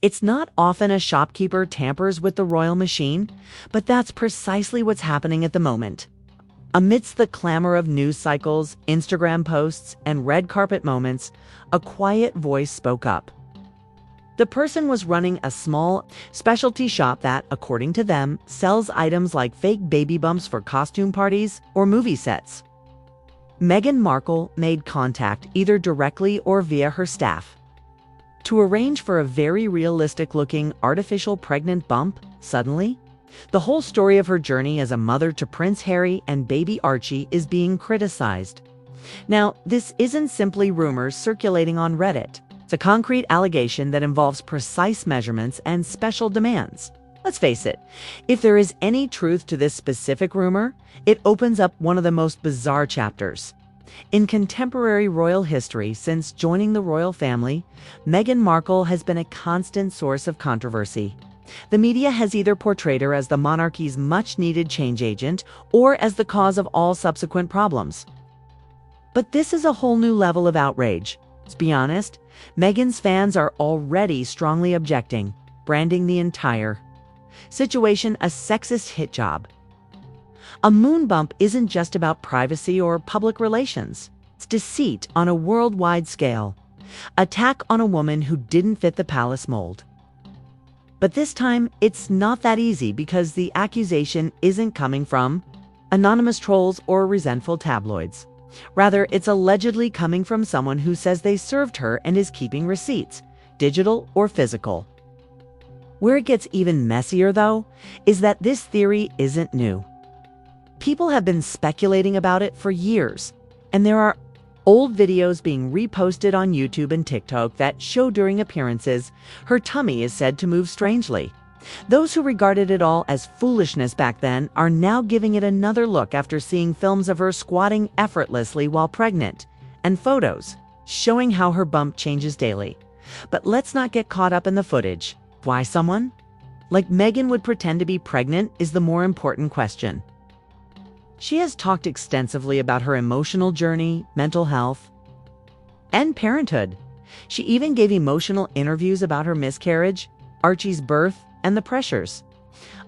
It's not often a shopkeeper tampers with the royal machine, but that's precisely what's happening at the moment. Amidst the clamor of news cycles, Instagram posts, and red carpet moments, a quiet voice spoke up. The person was running a small specialty shop that, according to them, sells items like fake baby bumps for costume parties or movie sets. Meghan Markle made contact either directly or via her staff to arrange for a very realistic-looking artificial pregnant bump. Suddenly, the whole story of her journey as a mother to Prince Harry and baby Archie is being criticized. Now, this isn't simply rumors circulating on Reddit. It's a concrete allegation that involves precise measurements and special demands. Let's face it, if there is any truth to this specific rumor, it opens up one of the most bizarre chapters. In contemporary royal history, since joining the royal family, Meghan Markle has been a constant source of controversy. The media has either portrayed her as the monarchy's much-needed change agent or as the cause of all subsequent problems. But this is a whole new level of outrage. Let's be honest, Meghan's fans are already strongly objecting, branding the entire situation a sexist hit job. A moon bump isn't just about privacy or public relations. It's deceit on a worldwide scale. Attack on a woman who didn't fit the palace mold. But this time, it's not that easy because the accusation isn't coming from anonymous trolls or resentful tabloids. Rather, it's allegedly coming from someone who says they served her and is keeping receipts, digital or physical. Where it gets even messier, though, is that this theory isn't new. People have been speculating about it for years, and there are old videos being reposted on YouTube and TikTok that show during appearances, her tummy is said to move strangely. Those who regarded it all as foolishness back then are now giving it another look after seeing films of her squatting effortlessly while pregnant, and photos showing how her bump changes daily. But let's not get caught up in the footage. Why someone like Meghan would pretend to be pregnant is the more important question. She has talked extensively about her emotional journey, mental health, and parenthood. She even gave emotional interviews about her miscarriage, Archie's birth, and the pressures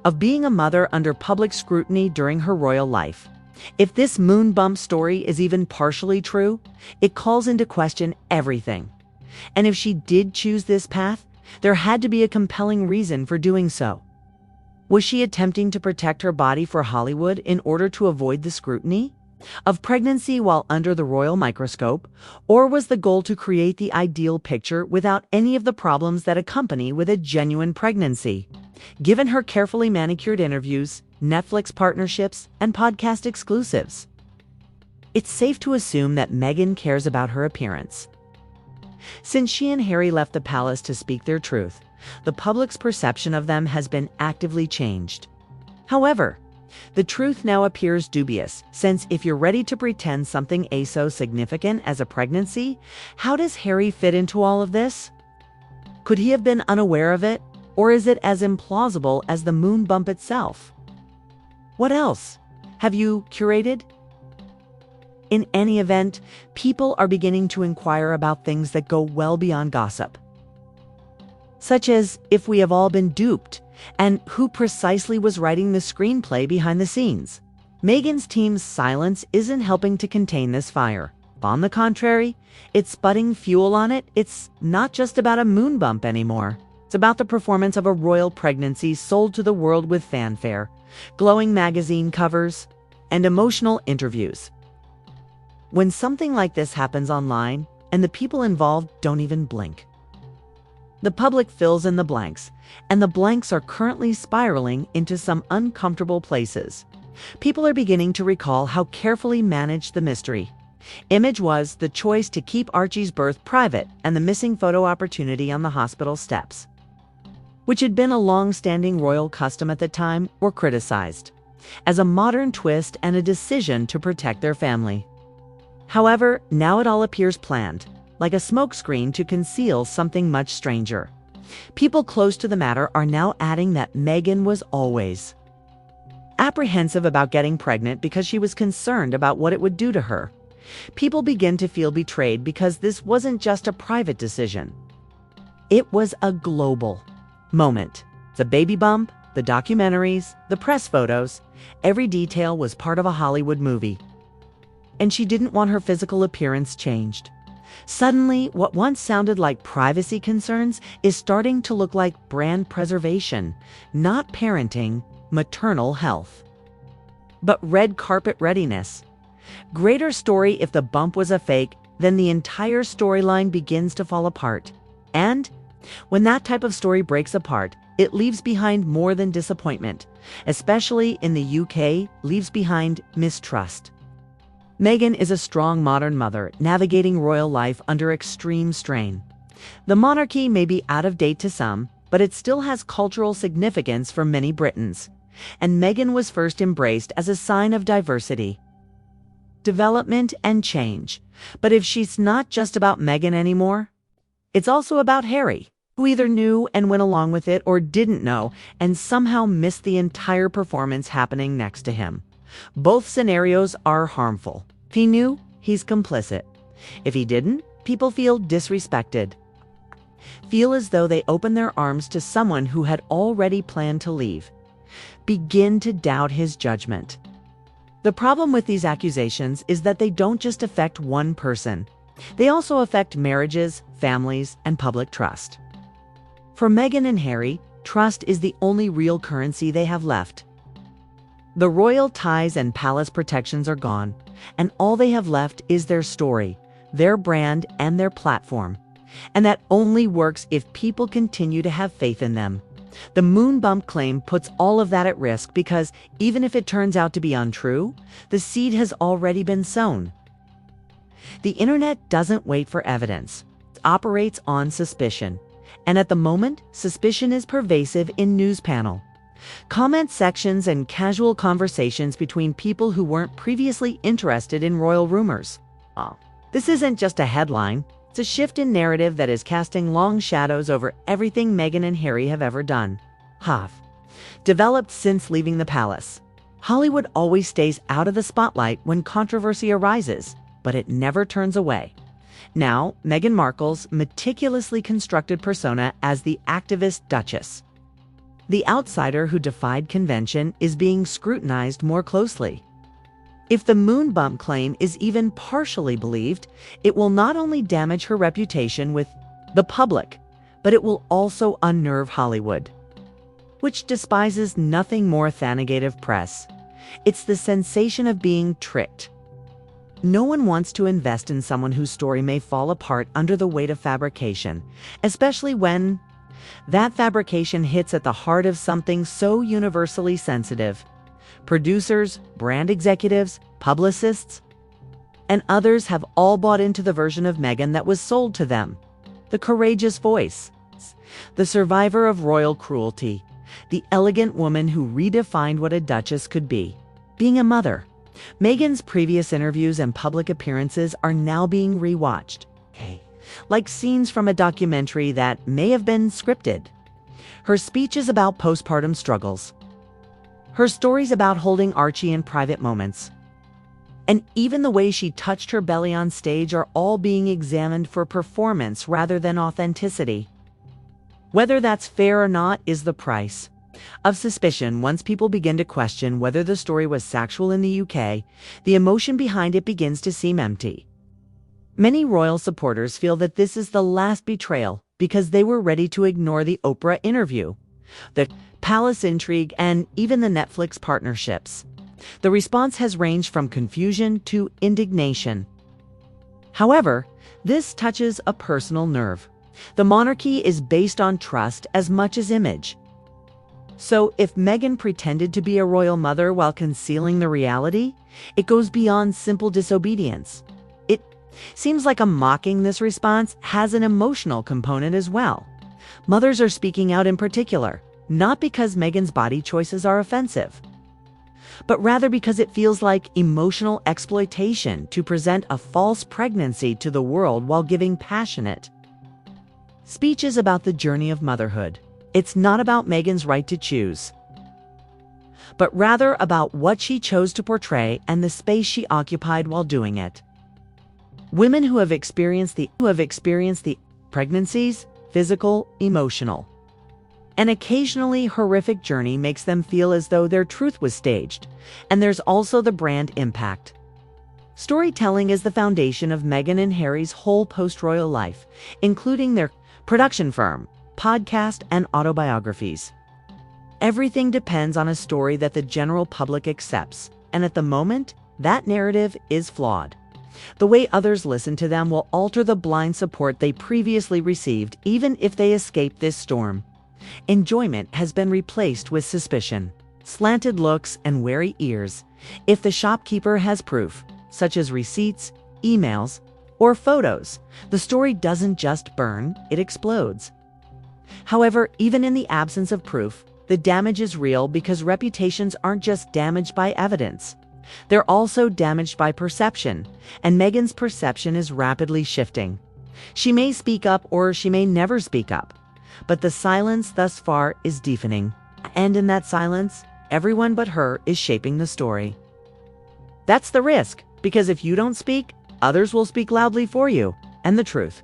of being a mother under public scrutiny during her royal life. If this moon bump story is even partially true, it calls into question everything. And if she did choose this path, there had to be a compelling reason for doing so. Was she attempting to protect her body for Hollywood in order to avoid the scrutiny of pregnancy while under the royal microscope? Or was the goal to create the ideal picture without any of the problems that accompany with a genuine pregnancy? Given her carefully manicured interviews, Netflix partnerships, and podcast exclusives, it's safe to assume that Meghan cares about her appearance. Since she and Harry left the palace to speak their truth, the public's perception of them has been actively changed. However, the truth now appears dubious, since if you're ready to pretend something so significant as a pregnancy, how does Harry fit into all of this? Could he have been unaware of it, or is it as implausible as the moon bump itself? What else have you curated? In any event, people are beginning to inquire about things that go well beyond gossip, such as if we have all been duped, and who precisely was writing the screenplay behind the scenes. Meghan's team's silence isn't helping to contain this fire. On the contrary, it's sputting fuel on it. It's not just about a moon bump anymore. It's about the performance of a royal pregnancy sold to the world with fanfare, glowing magazine covers, and emotional interviews. When something like this happens online, and the people involved don't even blink, the public fills in the blanks, and the blanks are currently spiraling into some uncomfortable places. People are beginning to recall how carefully managed the mystery image was, the choice to keep Archie's birth private, and the missing photo opportunity on the hospital steps, which had been a long-standing royal custom at the time, were criticized as a modern twist and a decision to protect their family. However, now it all appears planned, like a smokescreen to conceal something much stranger. People close to the matter are now adding that Meghan was always apprehensive about getting pregnant because she was concerned about what it would do to her. People begin to feel betrayed because this wasn't just a private decision. It was a global moment. The baby bump, the documentaries, the press photos, every detail was part of a Hollywood movie. And she didn't want her physical appearance changed. Suddenly, what once sounded like privacy concerns is starting to look like brand preservation, not parenting, maternal health. But red carpet readiness. Greater story if the bump was a fake, then the entire storyline begins to fall apart. And when that type of story breaks apart, it leaves behind more than disappointment, especially in the UK, leaves behind mistrust. Meghan is a strong modern mother navigating royal life under extreme strain. The monarchy may be out of date to some, but it still has cultural significance for many Britons. And Meghan was first embraced as a sign of diversity, development, and change. But if she's not just about Meghan anymore, it's also about Harry, who either knew and went along with it or didn't know and somehow missed the entire performance happening next to him. Both scenarios are harmful. If he knew, he's complicit. If he didn't, people feel disrespected, feel as though they opened their arms to someone who had already planned to leave, begin to doubt his judgment. The problem with these accusations is that they don't just affect one person. They also affect marriages, families, and public trust. For Meghan and Harry, trust is the only real currency they have left. The royal ties and palace protections are gone, and all they have left is their story, their brand, and their platform. And that only works if people continue to have faith in them. The moon bump claim puts all of that at risk because even if it turns out to be untrue, the seed has already been sown. The internet doesn't wait for evidence. It operates on suspicion. And at the moment, suspicion is pervasive in news panel, comment sections, and casual conversations between people who weren't previously interested in royal rumors. This isn't just a headline. It's a shift in narrative that is casting long shadows over everything Meghan and Harry have ever done. Developed since leaving the palace. Hollywood always stays out of the spotlight when controversy arises, but it never turns away. Now, Meghan Markle's meticulously constructed persona as the activist Duchess, the outsider who defied convention, is being scrutinized more closely. If the moon bump claim is even partially believed, it will not only damage her reputation with the public, but it will also unnerve Hollywood, which despises nothing more than negative press. It's the sensation of being tricked. No one wants to invest in someone whose story may fall apart under the weight of fabrication, especially when that fabrication hits at the heart of something so universally sensitive. Producers, brand executives, publicists, and others have all bought into the version of Meghan that was sold to them. The courageous voice, the survivor of royal cruelty, the elegant woman who redefined what a duchess could be. Being a mother. Meghan's previous interviews and public appearances are now being rewatched, like scenes from a documentary that may have been scripted. Her speeches about postpartum struggles, her stories about holding Archie in private moments, and even the way she touched her belly on stage are all being examined for performance rather than authenticity. Whether that's fair or not is the price of suspicion. Once people begin to question whether the story was sexual in the UK, the emotion behind it begins to seem empty. Many royal supporters feel that this is the last betrayal because they were ready to ignore the Oprah interview, the palace intrigue, and even the Netflix partnerships. The response has ranged from confusion to indignation. However, this touches a personal nerve. The monarchy is based on trust as much as image. So if Meghan pretended to be a royal mother while concealing the reality, it goes beyond simple disobedience. It seems like mocking this response has an emotional component as well. Mothers are speaking out in particular, not because Meghan's body choices are offensive, but rather because it feels like emotional exploitation to present a false pregnancy to the world while giving passionate speeches about the journey of motherhood. It's not about Meghan's right to choose, but rather about what she chose to portray and the space she occupied while doing it. Women who have experienced the pregnancies physical, emotional. An occasionally horrific journey makes them feel as though their truth was staged, and there's also the brand impact. Storytelling is the foundation of Meghan and Harry's whole post-royal life, including their production firm, podcast, and autobiographies. Everything depends on a story that the general public accepts, and at the moment, that narrative is flawed. The way others listen to them will alter the blind support they previously received, even if they escape this storm. Enjoyment has been replaced with suspicion, slanted looks, and wary ears. If the shopkeeper has proof, such as receipts, emails, or photos, the story doesn't just burn, it explodes. However, even in the absence of proof, the damage is real because reputations aren't just damaged by evidence. They're also damaged by perception, and Meghan's perception is rapidly shifting. She may speak up or she may never speak up, but the silence thus far is deafening. And in that silence, everyone but her is shaping the story. That's the risk, because if you don't speak, others will speak loudly for you, and the truth,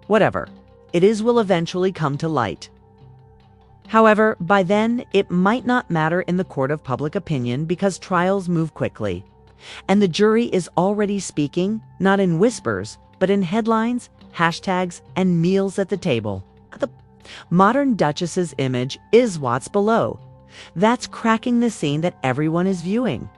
whatever it is, will eventually come to light. However, by then, it might not matter in the court of public opinion because trials move quickly. And the jury is already speaking, not in whispers, but in headlines, hashtags, and meals at the table. The modern Duchess's image is what's below. That's cracking the scene that everyone is viewing.